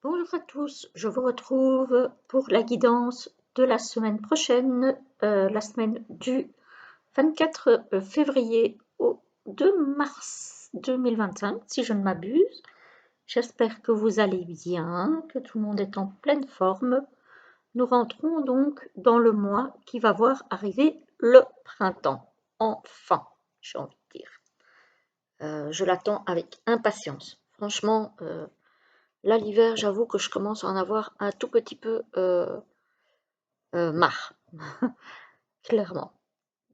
Bonjour à tous, je vous retrouve pour la guidance de la semaine prochaine, la semaine du 24 février au 2 mars 2025, si je ne m'abuse. J'espère que vous allez bien, que tout le monde est en pleine forme. Nous rentrons donc dans le mois qui va voir arriver le printemps. Enfin, j'ai envie de dire. Je l'attends avec impatience. Franchement, là, l'hiver, j'avoue que je commence à en avoir un tout petit peu marre, clairement.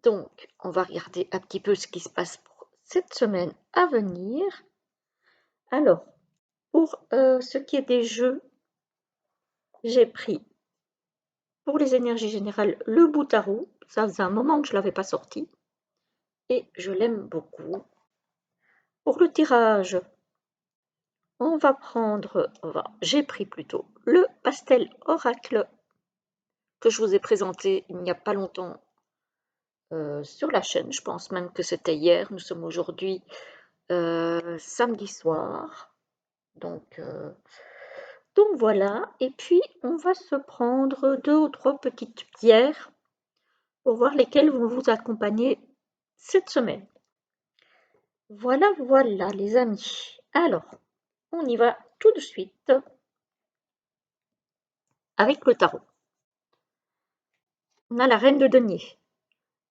Donc, on va regarder un petit peu ce qui se passe pour cette semaine à venir. Alors, pour ce qui est des jeux, j'ai pris pour les énergies générales le Boutaro. Ça faisait un moment que je ne l'avais pas sorti et je l'aime beaucoup. Pour le tirage, j'ai pris plutôt le Pastel Oracle que je vous ai présenté il n'y a pas longtemps sur la chaîne. Je pense même que c'était hier. Nous sommes aujourd'hui samedi soir. Donc voilà. Et puis, on va se prendre 2 ou 3 petites pierres pour voir lesquelles vont vous accompagner cette semaine. Voilà, voilà, les amis. Alors, on y va tout de suite avec le tarot. On a la reine de denier.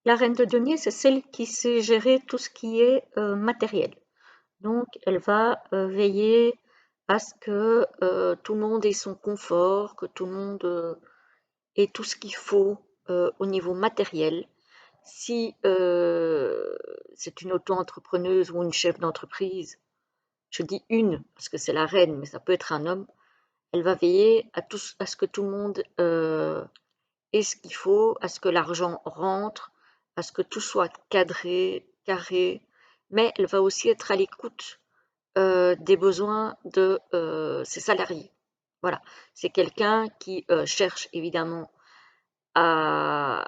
La reine de denier, c'est celle qui sait gérer tout ce qui est matériel. Donc, elle va veiller à ce que tout le monde ait son confort, que tout le monde ait tout ce qu'il faut au niveau matériel. Si c'est une auto-entrepreneuse ou une chef d'entreprise, je dis une parce que c'est la reine, mais ça peut être un homme, elle va veiller à ce que tout le monde ait ce qu'il faut, à ce que l'argent rentre, à ce que tout soit cadré, carré, mais elle va aussi être à l'écoute des besoins de ses salariés. Voilà, c'est quelqu'un qui cherche évidemment à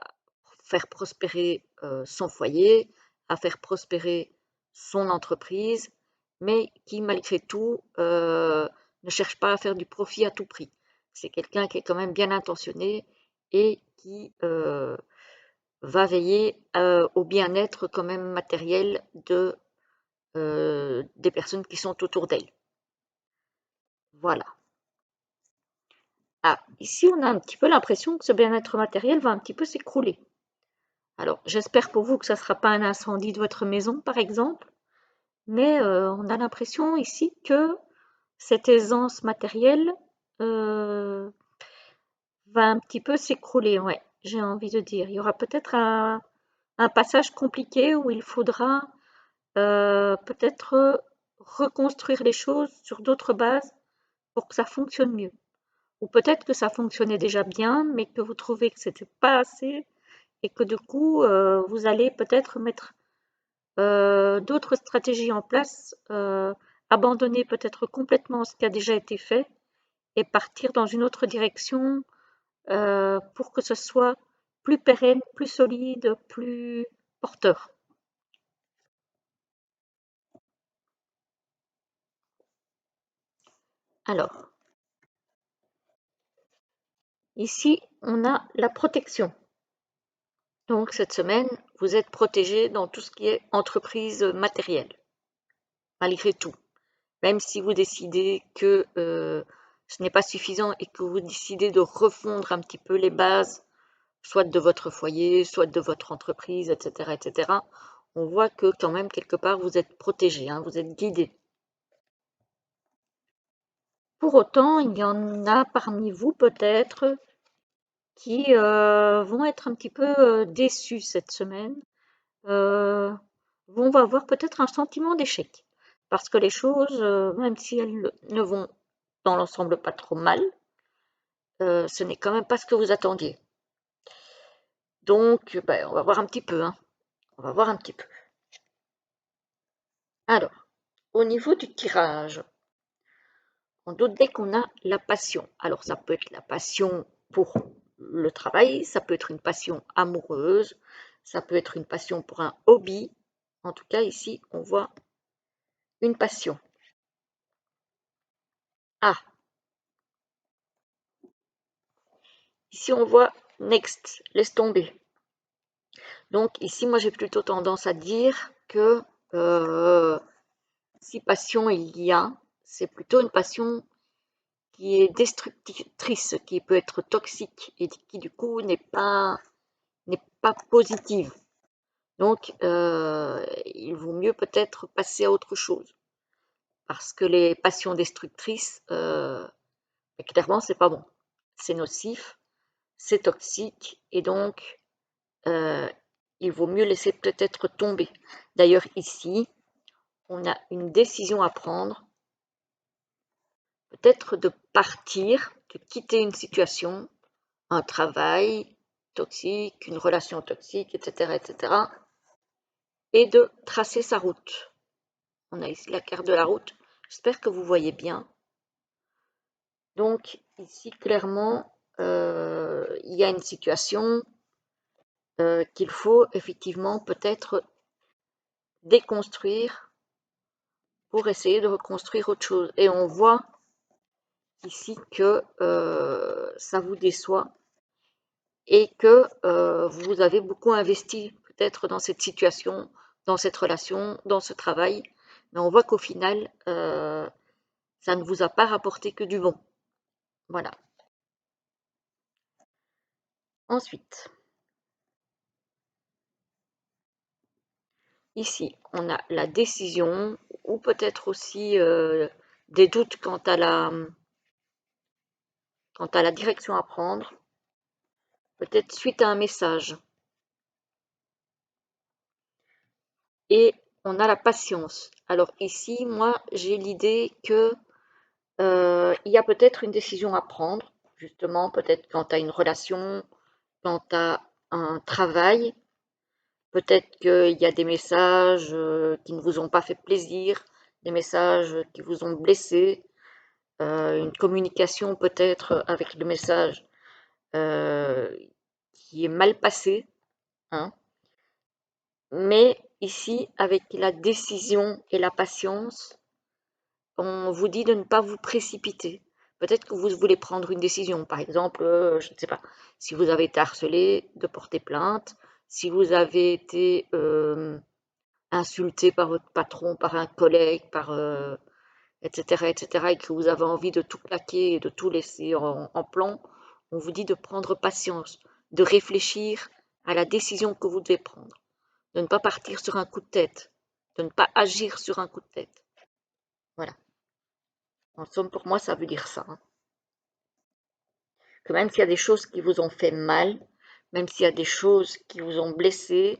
faire prospérer son foyer, à faire prospérer son entreprise, mais qui malgré tout ne cherche pas à faire du profit à tout prix. C'est quelqu'un qui est quand même bien intentionné et qui va veiller au bien-être quand même matériel des personnes qui sont autour d'elle. Voilà. Ah, ici, on a un petit peu l'impression que ce bien-être matériel va un petit peu s'écrouler. Alors, j'espère pour vous que ça ne sera pas un incendie de votre maison, par exemple, mais on a l'impression ici que cette aisance matérielle va un petit peu s'écrouler, ouais, j'ai envie de dire. Il y aura peut-être un passage compliqué où il faudra peut-être reconstruire les choses sur d'autres bases pour que ça fonctionne mieux. Ou peut-être que ça fonctionnait déjà bien, mais que vous trouvez que c'était pas assez et que du coup, vous allez peut-être mettre d'autres stratégies en place, abandonner peut-être complètement ce qui a déjà été fait et partir dans une autre direction pour que ce soit plus pérenne, plus solide, plus porteur. Alors, ici, on a la protection. Donc, cette semaine, vous êtes protégé dans tout ce qui est entreprise matérielle, malgré tout. Même si vous décidez que ce n'est pas suffisant et que vous décidez de refondre un petit peu les bases, soit de votre foyer, soit de votre entreprise, etc., etc., on voit que quand même, quelque part, vous êtes protégé, hein, vous êtes guidé. Pour autant, il y en a parmi vous peut-être qui vont être un petit peu déçus cette semaine, vont avoir peut-être un sentiment d'échec. Parce que les choses, même si elles ne vont dans l'ensemble pas trop mal, ce n'est quand même pas ce que vous attendiez. Donc, ben, on va voir un petit peu, hein. On va voir un petit peu. Alors, au niveau du tirage, on doute dès qu'on a la passion. Alors, ça peut être la passion pour le travail, ça peut être une passion amoureuse, ça peut être une passion pour un hobby. En tout cas, ici, on voit une passion. Ah, Ici, on voit next, laisse tomber. Donc ici, moi, j'ai plutôt tendance à dire que si passion il y a, c'est plutôt une passion qui est destructrice, qui peut être toxique et qui du coup n'est pas positive. Donc il vaut mieux peut-être passer à autre chose. Parce que les passions destructrices, clairement, c'est pas bon. C'est nocif, c'est toxique, et donc il vaut mieux laisser peut-être tomber. D'ailleurs, ici, on a une décision à prendre, peut-être de partir, de quitter une situation, un travail toxique, une relation toxique, etc., etc., et de tracer sa route. On a ici la carte de la route. J'espère que vous voyez bien. Donc ici, clairement, il y a une situation qu'il faut effectivement peut-être déconstruire pour essayer de reconstruire autre chose. Et on voit ici que ça vous déçoit et que vous avez beaucoup investi peut-être dans cette situation, dans cette relation, dans ce travail, mais on voit qu'au final, ça ne vous a pas rapporté que du bon. Voilà. Ensuite, ici, on a la décision ou peut-être aussi des doutes quant à la direction à prendre, peut-être suite à un message. Et on a la patience. Alors ici, moi, j'ai l'idée que il y a peut-être une décision à prendre, justement, peut-être quant à une relation, quant à un travail. Peut-être qu'il y a des messages qui ne vous ont pas fait plaisir, des messages qui vous ont blessé, une communication peut-être avec le message qui est mal passée, hein. Mais ici, avec la décision et la patience, on vous dit de ne pas vous précipiter. Peut-être que vous voulez prendre une décision. Par exemple, je ne sais pas, si vous avez été harcelé, de porter plainte. Si vous avez été insulté par votre patron, par un collègue, etc., etc., et que vous avez envie de tout plaquer et de tout laisser en plan, on vous dit de prendre patience, de réfléchir à la décision que vous devez prendre, de ne pas partir sur un coup de tête, de ne pas agir sur un coup de tête. Voilà. En somme, pour moi, ça veut dire ça, hein. Que même s'il y a des choses qui vous ont fait mal, même s'il y a des choses qui vous ont blessé,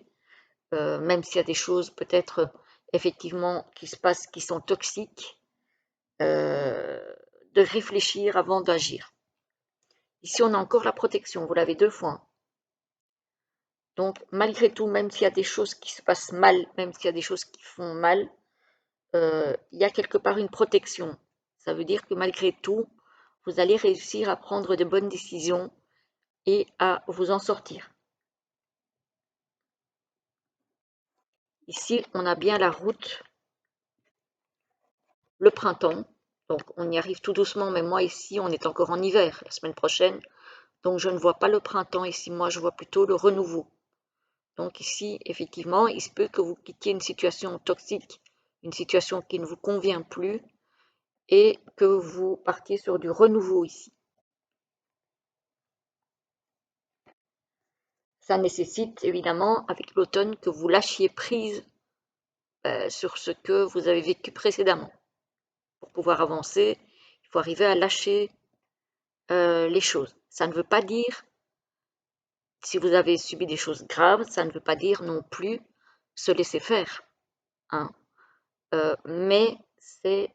même s'il y a des choses peut-être effectivement qui se passent, qui sont toxiques, de réfléchir avant d'agir. Ici, on a encore la protection, vous l'avez 2 fois. Donc, malgré tout, même s'il y a des choses qui se passent mal, même s'il y a des choses qui font mal, il y a quelque part une protection. Ça veut dire que malgré tout, vous allez réussir à prendre de bonnes décisions et à vous en sortir. Ici, on a bien la route, le printemps, donc on y arrive tout doucement, mais moi ici, on est encore en hiver la semaine prochaine, donc je ne vois pas le printemps ici, moi je vois plutôt le renouveau. Donc ici, effectivement, il se peut que vous quittiez une situation toxique, une situation qui ne vous convient plus, et que vous partiez sur du renouveau ici. Ça nécessite évidemment, avec l'automne, que vous lâchiez prise sur ce que vous avez vécu précédemment. Pour pouvoir avancer, il faut arriver à lâcher les choses. Ça ne veut pas dire, si vous avez subi des choses graves, ça ne veut pas dire non plus se laisser faire, hein. Mais c'est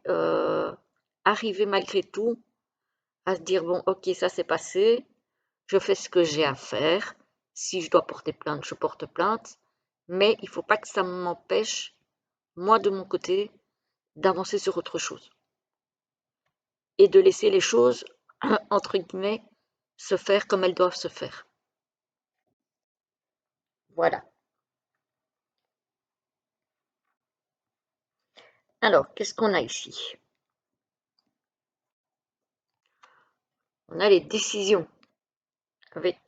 arriver malgré tout à se dire, bon, ok, ça s'est passé, je fais ce que j'ai à faire. Si je dois porter plainte, je porte plainte. Mais il ne faut pas que ça m'empêche, moi de mon côté, d'avancer sur autre chose. Et de laisser les choses, entre guillemets, se faire comme elles doivent se faire. Voilà. Alors, qu'est-ce qu'on a ici? On a les décisions. avec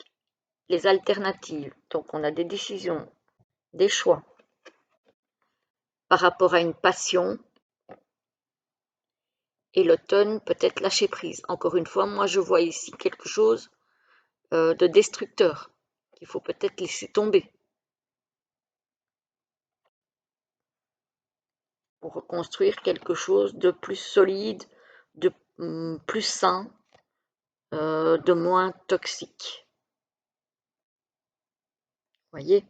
les alternatives. Donc on a des décisions, des choix par rapport à une passion, et l'automne peut-être lâcher prise. Encore une fois, moi je vois ici quelque chose de destructeur qu'il faut peut-être laisser tomber pour reconstruire quelque chose de plus solide, de plus sain, de moins toxique. Voyez?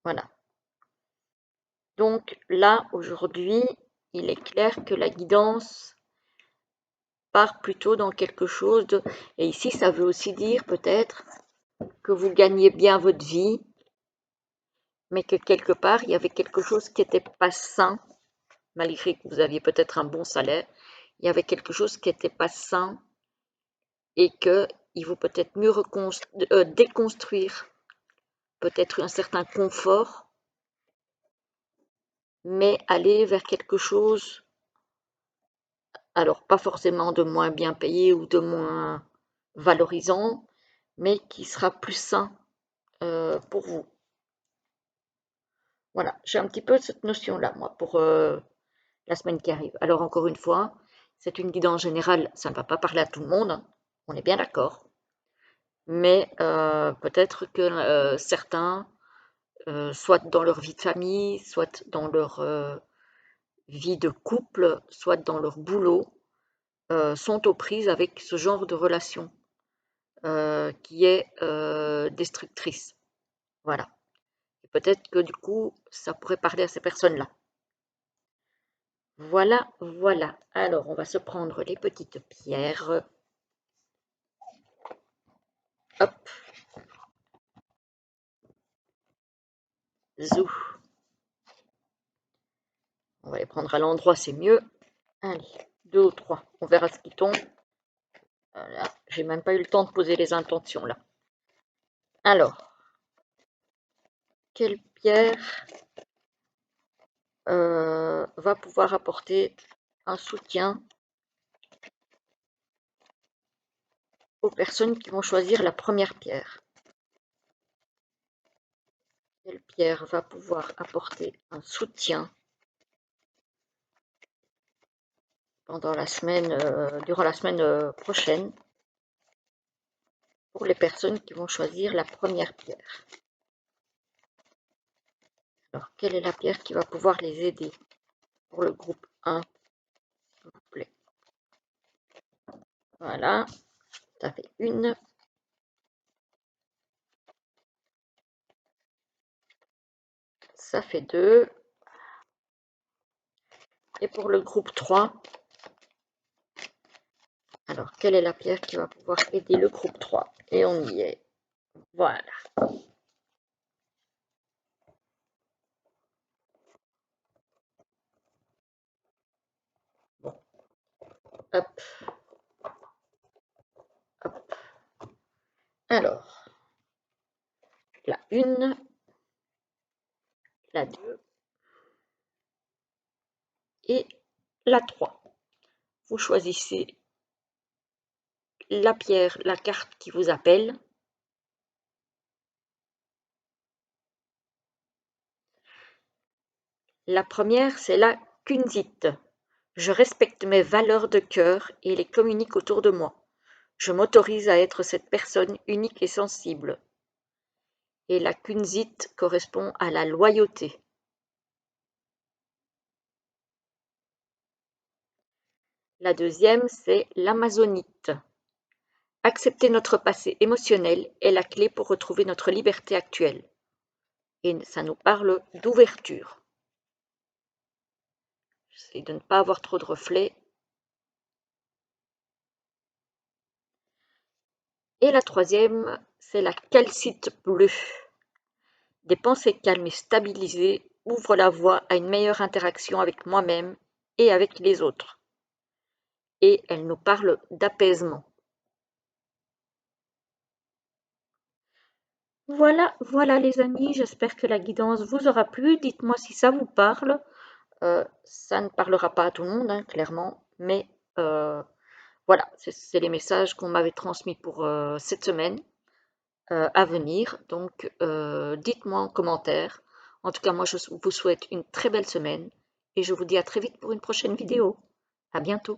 Voilà. Donc là, aujourd'hui, il est clair que la guidance part plutôt dans quelque chose de... Et ici, ça veut aussi dire peut-être que vous gagnez bien votre vie, mais que quelque part, il y avait quelque chose qui n'était pas sain, malgré que vous aviez peut-être un bon salaire, il y avait quelque chose qui n'était pas sain et qu'il vaut peut-être mieux déconstruire peut-être un certain confort, mais aller vers quelque chose, alors pas forcément de moins bien payé ou de moins valorisant, mais qui sera plus sain pour vous. Voilà, j'ai un petit peu cette notion-là, moi, pour la semaine qui arrive. Alors, encore une fois, c'est une guidance générale, ça ne va pas parler à tout le monde, hein, on est bien d'accord, mais peut-être que certains, soit dans leur vie de famille, soit dans leur vie de couple, soit dans leur boulot, sont aux prises avec ce genre de relation qui est destructrice. Voilà. Et peut-être que du coup, ça pourrait parler à ces personnes-là. Voilà, voilà. Alors, on va se prendre les petites pierres. Hop. Zou. On va les prendre à l'endroit, c'est mieux. Allez, 2 ou 3. On verra ce qui tombe. Voilà. J'ai même pas eu le temps de poser les intentions là. Alors, quelle pierre va pouvoir apporter un soutien aux personnes qui vont choisir la première pierre? Quelle pierre va pouvoir apporter un soutien pendant la semaine, durant la semaine prochaine pour les personnes qui vont choisir la première pierre? Alors, quelle est la pierre qui va pouvoir les aider pour le groupe 1, s'il vous plaît? Voilà, ça fait une. Ça fait 2. Et pour le groupe 3, alors, quelle est la pierre qui va pouvoir aider le groupe 3? Et on y est. Voilà. Bon. Hop. Hop. Alors, la 1, la 2 et la 3. Vous choisissez la pierre, la carte qui vous appelle. La première, c'est la kunzite. Je respecte mes valeurs de cœur et les communique autour de moi. Je m'autorise à être cette personne unique et sensible. Et la kunzite correspond à la loyauté. La deuxième, c'est l'amazonite. Accepter notre passé émotionnel est la clé pour retrouver notre liberté actuelle. Et ça nous parle d'ouverture. J'essaie de ne pas avoir trop de reflets. Et la troisième, c'est la calcite bleue. Des pensées calmes et stabilisées ouvrent la voie à une meilleure interaction avec moi-même et avec les autres. Et elle nous parle d'apaisement. Voilà, voilà les amis, j'espère que la guidance vous aura plu. Dites-moi si ça vous parle. Ça ne parlera pas à tout le monde, hein, clairement, mais Voilà, c'est les messages qu'on m'avait transmis pour cette semaine à venir. Donc, dites-moi en commentaire. En tout cas, moi, je vous souhaite une très belle semaine et je vous dis à très vite pour une prochaine vidéo. À bientôt.